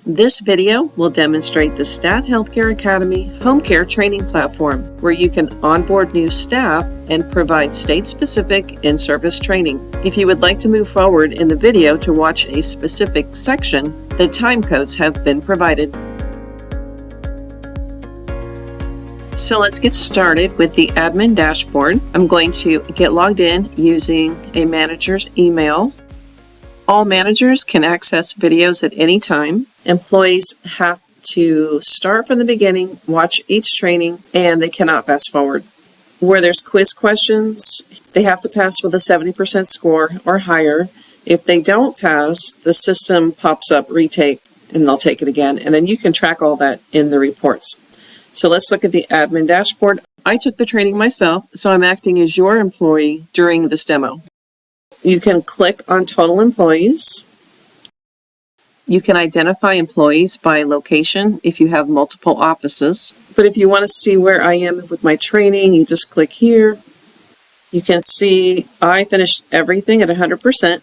This video will demonstrate the Stat Healthcare Academy Home Care Training Platform, where you can onboard new staff and provide state-specific in-service training. If you would like to move forward in the video to watch a specific section, the time codes have been provided. So let's get started with the admin dashboard. I'm going to get logged in using a manager's email. All managers can access videos at any time. Employees have to start from the beginning, watch each training, and they cannot fast forward. Where there's quiz questions, they have to pass with a 70% score or higher. If they don't pass, the system pops up retake and they'll take it again. And then you can track all that in the reports. So let's look at the admin dashboard. I took the training myself, so I'm acting as your employee during this demo. You can click on total employees. You can identify employees by location if you have multiple offices. But if you want to see where I am with my training, you just click here. You can see I finished everything at 100%.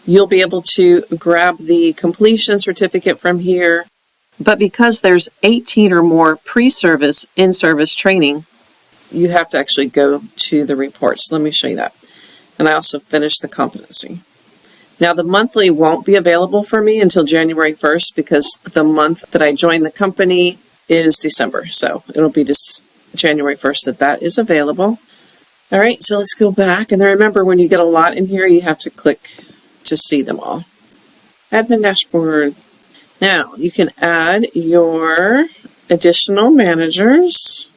You'll be able to grab the completion certificate from here. But because there's 18 or more pre-service, in-service training, you have to actually go to the reports. Let me show you that. And I also finished the competency. Now the monthly won't be available for me until January 1st because the month that I joined the company is December. So it'll be just January 1st that is available. All right, so let's go back. And then remember, when you get a lot in here, you have to click to see them all. Admin dashboard. Now you can add your additional managers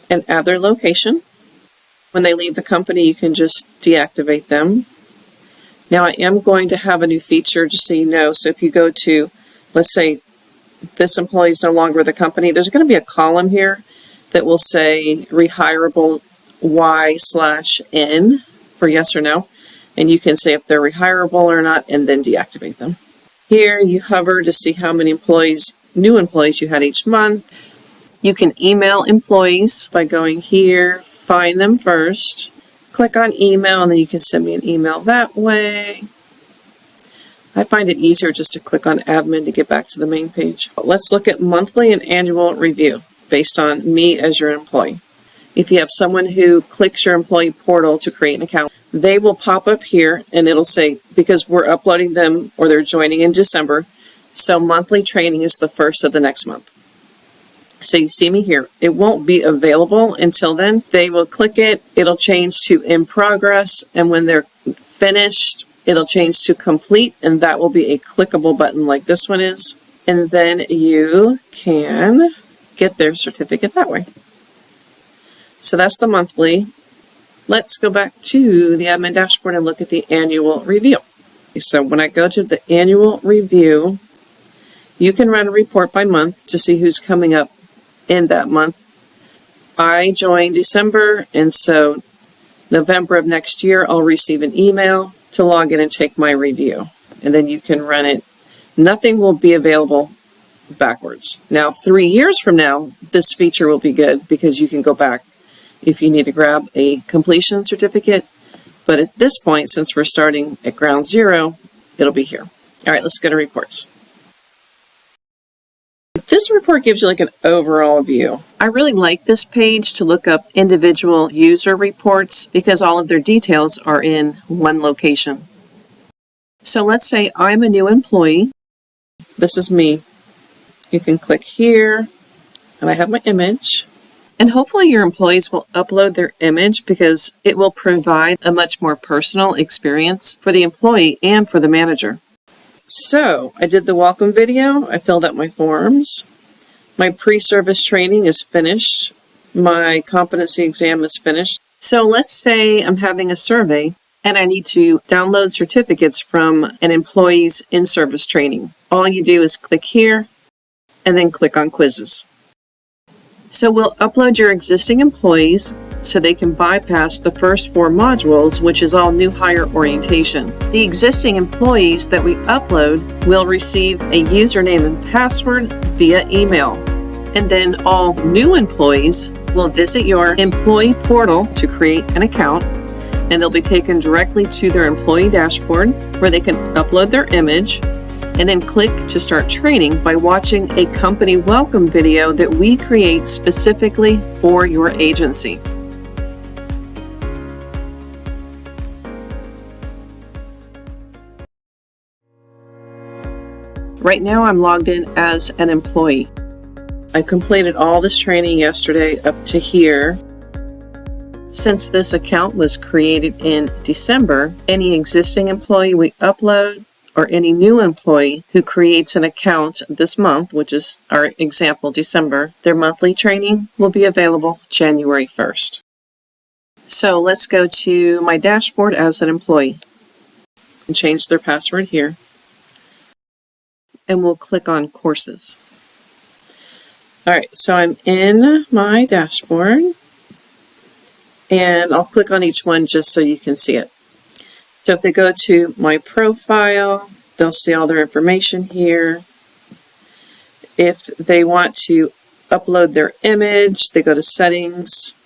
and add their location. When they leave the company, you can just deactivate them. Now I am going to have a new feature, just so you know. So if you go to, let's say this employee is no longer with the company, there's going to be a column here that will say rehirable Y/N for yes or no. And you can say if they're rehirable or not and then deactivate them. Here you hover to see how many new employees you had each month. You can email employees by going here. Find them first, click on email, and then you can send me an email that way. I find it easier just to click on admin to get back to the main page. Let's look at monthly and annual review based on me as your employee. If you have someone who clicks your employee portal to create an account, they will pop up here and it'll say, because we're uploading them or they're joining in December, so monthly training is the first of the next month. So you see me here. It won't be available until then. They will click it. It'll change to in progress. And when they're finished, it'll change to complete. And that will be a clickable button like this one is. And then you can get their certificate that way. So that's the monthly. Let's go back to the admin dashboard and look at the annual review. So when I go to the annual review, you can run a report by month to see who's coming up in that month. I joined December, and so November of next year, I'll receive an email to log in and take my review. And then you can run it. Nothing will be available backwards. Now, 3 years from now, this feature will be good because you can go back if you need to grab a completion certificate. But at this point, since we're starting at ground zero, it'll be here. All right, let's go to reports. This report gives you like an overall view. I really like this page to look up individual user reports because all of their details are in one location. So let's say I'm a new employee. This is me. You can click here and I have my image. And hopefully your employees will upload their image because it will provide a much more personal experience for the employee and for the manager. So I did the welcome video. I filled out my forms. My pre-service training is finished. My competency exam is finished. So let's say I'm having a survey and I need to download certificates from an employee's in-service training. All you do is click here and then click on quizzes. So we'll upload your existing employees so they can bypass the first 4 modules, which is all new hire orientation. The existing employees that we upload will receive a username and password via email. And then all new employees will visit your employee portal to create an account, and they'll be taken directly to their employee dashboard where they can upload their image and then click to start training by watching a company welcome video that we create specifically for your agency. Right now I'm logged in as an employee. I completed all this training yesterday up to here. Since this account was created in December, any existing employee we upload or any new employee who creates an account this month, which is our example, December, their monthly training will be available January 1st. So let's go to my dashboard as an employee and change their password here. And we'll click on courses. All right, so I'm in my dashboard and I'll click on each one just so you can see it. So if they go to my profile, they'll see all their information here. If they want to upload their image, they go to settings,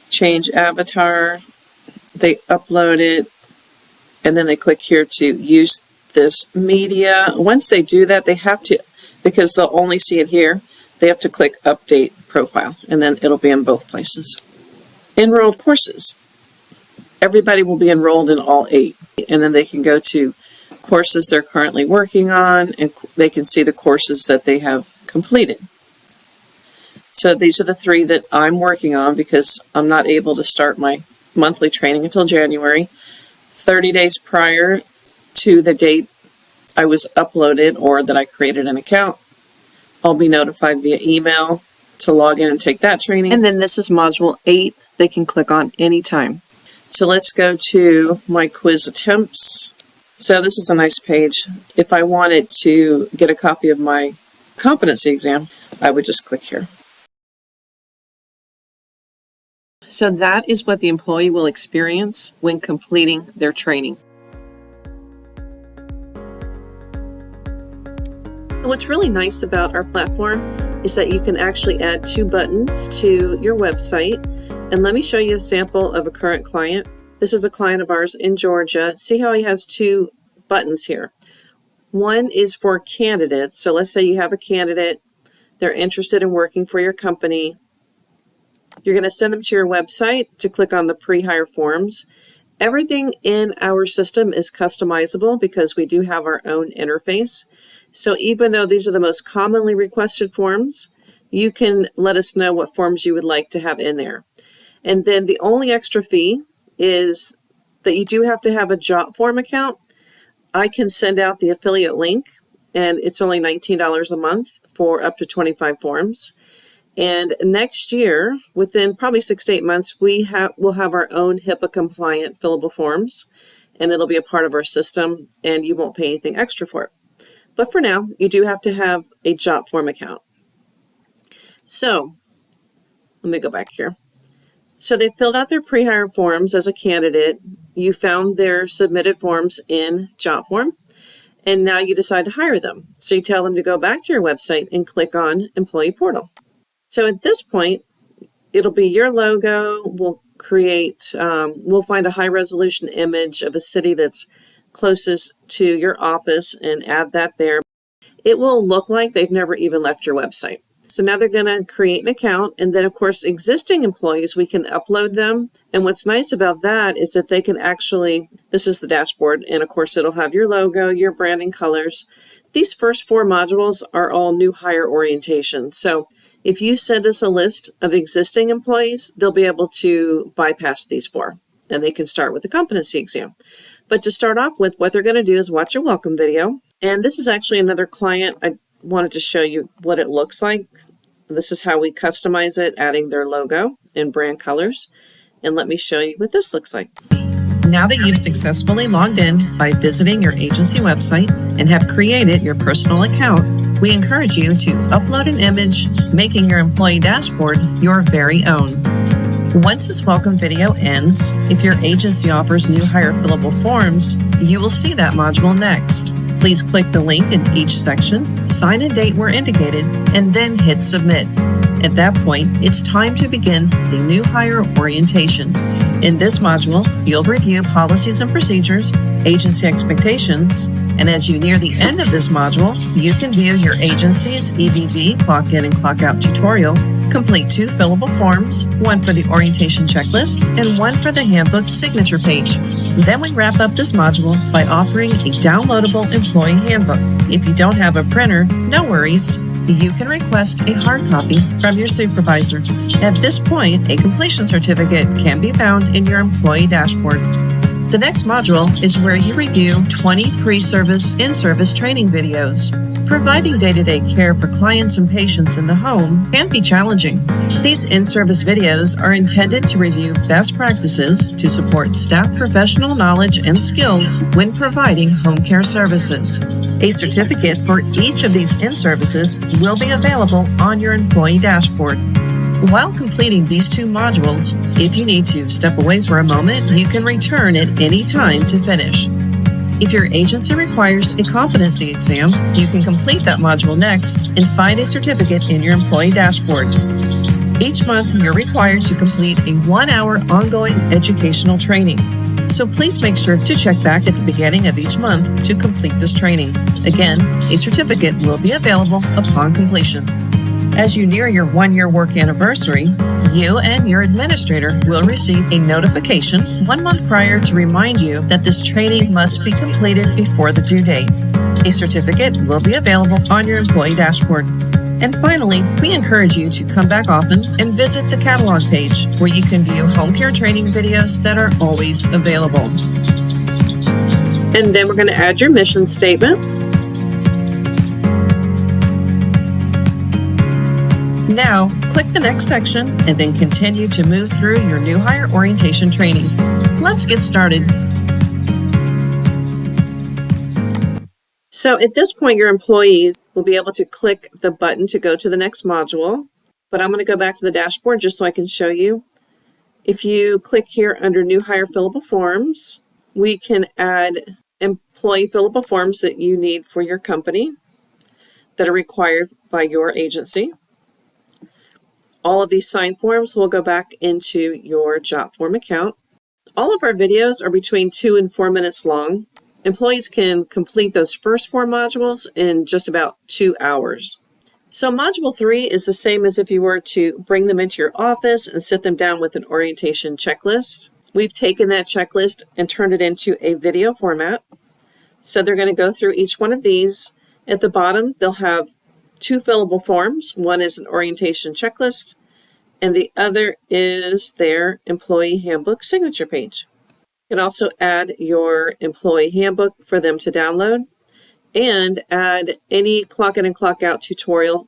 change avatar, they upload it, and then they click here to use this media. Once they do that, they have to, because they'll only see it here, they have to click update profile, and then it'll be in both places. Enrolled courses. Everybody will be enrolled in all 8, and then they can go to courses they're currently working on, and they can see the courses that they have completed. So these are the 3 that I'm working on because I'm not able to start my monthly training until January. 30 days prior to the date I was uploaded or that I created an account, I'll be notified via email to log in and take that training. And then this is module 8 they can click on anytime. So let's go to my quiz attempts. So this is a nice page. If I wanted to get a copy of my competency exam, I would just click here. So that is what the employee will experience when completing their training. What's really nice about our platform is that you can actually add 2 buttons to your website. And let me show you a sample of a current client. This is a client of ours in Georgia. See how he has 2 buttons here. One is for candidates. So let's say you have a candidate, they're interested in working for your company. You're going to send them to your website to click on the pre-hire forms. Everything in our system is customizable because we do have our own interface. So even though these are the most commonly requested forms, you can let us know what forms you would like to have in there. And then the only extra fee is that you do have to have a JotForm account. I can send out the affiliate link, and it's only $19 a month for up to 25 forms. And next year, within probably 6 to 8 months, we'll have our own HIPAA compliant fillable forms, and it'll be a part of our system, and you won't pay anything extra for it. But for now, you do have to have a JotForm account. So let me go back here. So they filled out their pre-hire forms as a candidate. You found their submitted forms in JotForm, and now you decide to hire them. So you tell them to go back to your website and click on Employee Portal. So at this point, it'll be your logo. We'll find a high-resolution image of a city that's closest to your office and add that there. It will look like they've never even left your website. So now they're going to create an account, and then of course existing employees, we can upload them. And what's nice about that is that they can actually, this is the dashboard, and of course it'll have your logo, your branding colors. These first 4 modules are all new hire orientation. So if you send us a list of existing employees, they'll be able to bypass these 4, and they can start with the competency exam. But to start off with, what they're going to do is watch a welcome video. And this is actually another client. I wanted to show you what it looks like. This is how we customize it, adding their logo and brand colors. And let me show you what this looks like. Now that you've successfully logged in by visiting your agency website and have created your personal account, we encourage you to upload an image, making your employee dashboard your very own. Once this welcome video ends, if your agency offers new hire fillable forms, you will see that module next. Please click the link in each section, sign and date where indicated, and then hit submit. At that point, it's time to begin the new hire orientation. In this module, you'll review policies and procedures, agency expectations, And as you near the end of this module, you can view your agency's EVV clock in and clock out tutorial, complete 2 fillable forms, one for the orientation checklist and one for the handbook signature page. Then we wrap up this module by offering a downloadable employee handbook. If you don't have a printer, no worries. You can request a hard copy from your supervisor. At this point, a completion certificate can be found in your employee dashboard. The next module is where you review 20 pre-service, in-service training videos. Providing day-to-day care for clients and patients in the home can be challenging. These in-service videos are intended to review best practices to support staff professional knowledge and skills when providing home care services. A certificate for each of these in-services will be available on your employee dashboard. While completing these 2 modules, if you need to step away for a moment, you can return at any time to finish. If your agency requires a competency exam, you can complete that module next and find a certificate in your employee dashboard. Each month, you're required to complete a 1-hour ongoing educational training. So please make sure to check back at the beginning of each month to complete this training. Again, a certificate will be available upon completion. As you near your 1-year work anniversary, you and your administrator will receive a notification 1 month prior to remind you that this training must be completed before the due date. A certificate will be available on your employee dashboard. And finally, we encourage you to come back often and visit the catalog page where you can view home care training videos that are always available. And then we're going to add your mission statement. Now, click the next section and then continue to move through your new hire orientation training. Let's get started. So at this point, your employees will be able to click the button to go to the next module, but I'm going to go back to the dashboard just so I can show you. If you click here under New Hire Fillable Forms, we can add employee fillable forms that you need for your company that are required by your agency. All of these signed forms will go back into your JotForm account. All of our videos are between 2 and 4 minutes long. Employees can complete those first 4 modules in just about 2 hours. So Module 3 is the same as if you were to bring them into your office and sit them down with an orientation checklist. We've taken that checklist and turned it into a video format. So they're going to go through each one of these. At the bottom, they'll have 2 fillable forms. One is an orientation checklist, and the other is their employee handbook signature page. You can also add your employee handbook for them to download and add any clock in and clock out tutorial.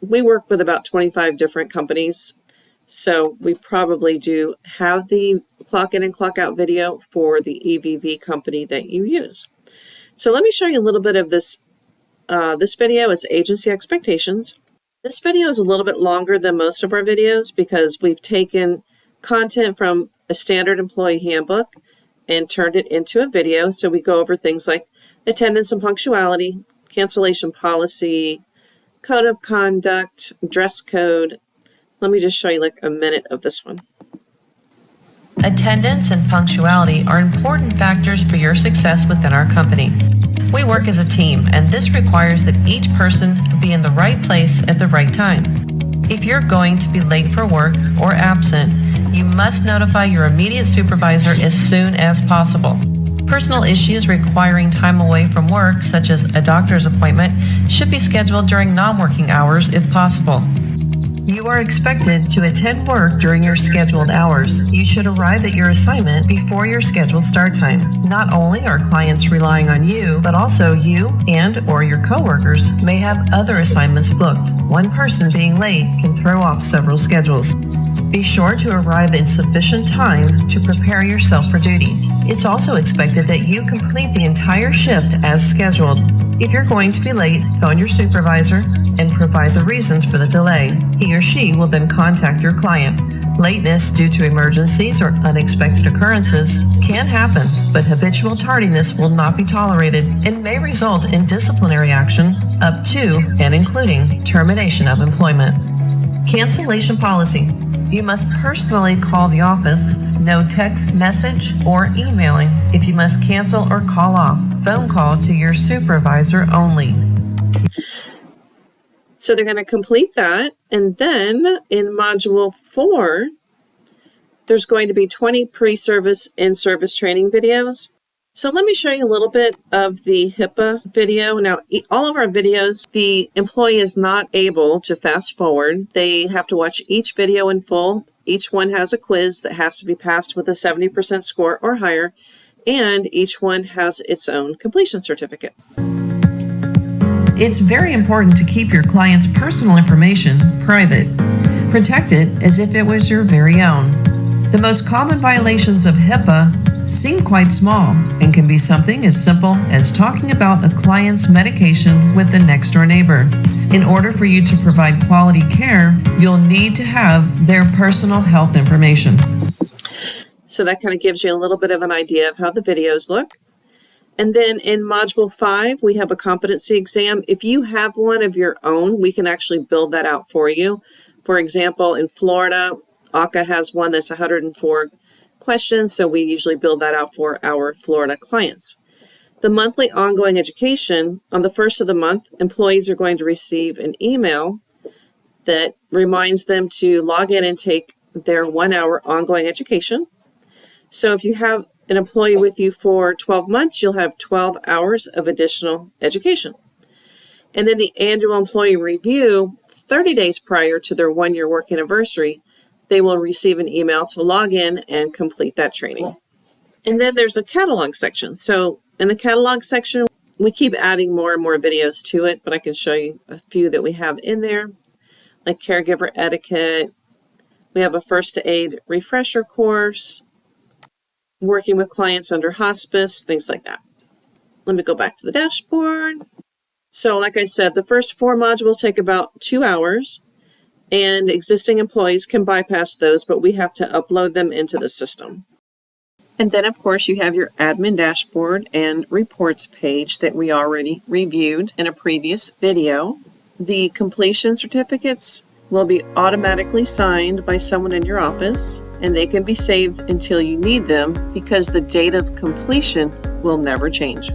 We work with about 25 different companies, so we probably do have the clock in and clock out video for the EVV company that you use. So let me show you a little bit of this. This video is Agency Expectations. This video is a little bit longer than most of our videos because we've taken content from a standard employee handbook and turned it into a video. So we go over things like attendance and punctuality, cancellation policy, code of conduct, dress code. Let me just show you like a minute of this one. Attendance and punctuality are important factors for your success within our company. We work as a team, and this requires that each person be in the right place at the right time. If you're going to be late for work or absent, you must notify your immediate supervisor as soon as possible. Personal issues requiring time away from work, such as a doctor's appointment, should be scheduled during non-working hours if possible. You are expected to attend work during your scheduled hours. You should arrive at your assignment before your scheduled start time. Not only are clients relying on you, but also you and/or your coworkers may have other assignments booked. One person being late can throw off several schedules. Be sure to arrive in sufficient time to prepare yourself for duty. It's also expected that you complete the entire shift as scheduled. If you're going to be late, phone your supervisor and provide the reasons for the delay. He or she will then contact your client. Lateness due to emergencies or unexpected occurrences can happen, but habitual tardiness will not be tolerated and may result in disciplinary action up to and including termination of employment. Cancellation policy. You must personally call the office No text message or emailing if you must cancel or call off. Phone call to your supervisor only. So they're going to complete that. And then in Module 4, there's going to be 20 pre-service and service training videos. So let me show you a little bit of the HIPAA video. Now, all of our videos, the employee is not able to fast forward. They have to watch each video in full. Each one has a quiz that has to be passed with a 70% score or higher, and each one has its own completion certificate. It's very important to keep your client's personal information private. Protect it as if it was your very own. The most common violations of HIPAA seem quite small and can be something as simple as talking about a client's medication with the next-door neighbor. In order for you to provide quality care, you'll need to have their personal health information. So that kind of gives you a little bit of an idea of how the videos look. And then in Module 5, we have a competency exam. If you have one of your own, we can actually build that out for you. For example, in Florida, ACA has one that's 104 questions, so we usually build that out for our Florida clients. The monthly ongoing education, on the first of the month, employees are going to receive an email that reminds them to log in and take their 1-hour ongoing education. So if you have an employee with you for 12 months, you'll have 12 hours of additional education. And then the annual employee review, 30 days prior to their 1-year work anniversary, they will receive an email to log in and complete that training. And then there's a catalog section. So in the catalog section, we keep adding more and more videos to it, but I can show you a few that we have in there, like caregiver etiquette. We have a first aid refresher course, working with clients under hospice, things like that. Let me go back to the dashboard. So like I said, the first 4 modules take about 2 hours. And existing employees can bypass those, but we have to upload them into the system. And then, of course, you have your admin dashboard and reports page that we already reviewed in a previous video. The completion certificates will be automatically signed by someone in your office, and they can be saved until you need them because the date of completion will never change.